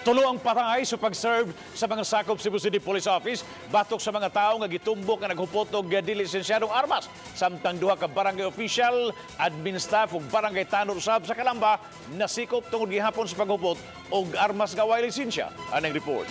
Tulo ang patangay sa pag-serve sa mga sakop Cebu City Police Office batok sa mga tao nga gitumbok nga naghupot og dilisensyadong armas. Samtang duha ka barangay official, admin staff ug barangay tanod usab sa Calamba nasikop tungod gihapon sa paghupot og armas nga way lisensya. Anang report.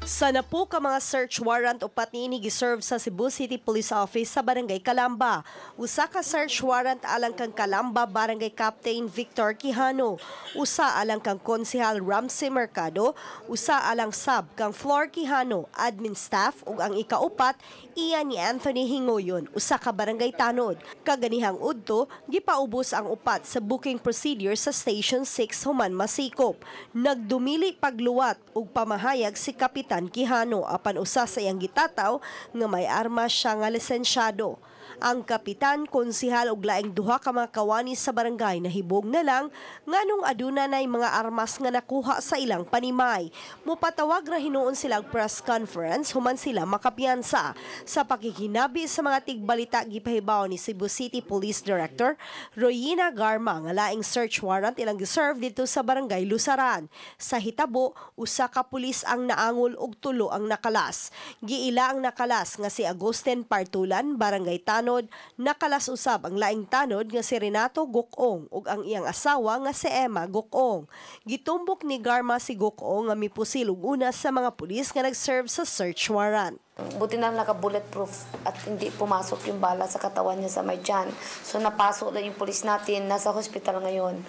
Sana po ka mga search warrant o patini giserve sa Cebu City Police Office sa Barangay Calamba. Usa ka search warrant alang kang Calamba Barangay Captain Victor Quijano, usa alang kang Konsehal Ramsey Mercado, usa alang sub kang Flor Quijano, admin staff ug ang ikaupat iya ni Anthony Hingoyon, usa ka barangay tanod. Kaganihang udto gipaubos ang upat sa booking procedure sa Station 6 human masikop. Nagdumili pagluwat ug pamahayag si Kapitan Quijano apan usa sa iyang gitataw nga may armas siya nga lisensyado. Ang kapitan, konsehal ug laing duha ka mga kawani sa barangay nahibog na lang nganong aduna nay mga armas nga nakuha sa ilang panimay. Mupatawag ra hinuon sila og press conference human sila makapiyansa. Sa pakikinabi sa mga tigbalita gipahibaw ni Cebu City Police Director Royina Garma nga laing search warrant ilang giserve dito sa barangay Lusaran. Sa hitabo, usa ka pulis ang naangol ug tulo ang nakalas. Giila ang nakalas nga si Agustin Partulan, barangay Tanod, nakalas usab ang laing tanod nga si Renato Gukong ug ang iyang asawa nga si Emma Gukong. Gitumbok ni Garma si Gukong nga mipusil og una sa mga pulis nga nag-serve sa search warrant. Buti na naka-bulletproof at hindi pumasok yung bala sa katawan niya sa may tiyan. So napasok na yung pulis natin, nasa hospital ngayon.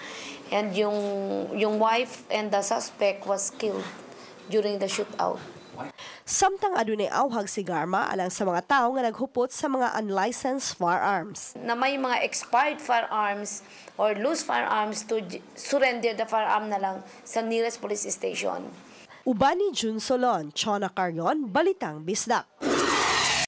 And yung wife and the suspect was killed during the shootout. Samtang adunay awhag si Garma alang sa mga tao nga naghupot sa mga unlicensed firearms. Na may mga expired firearms or loose firearms to surrender the firearm na lang sa nearest police station. Uban ni Jun Solon, Chona Carrion, Balitang Bisdak.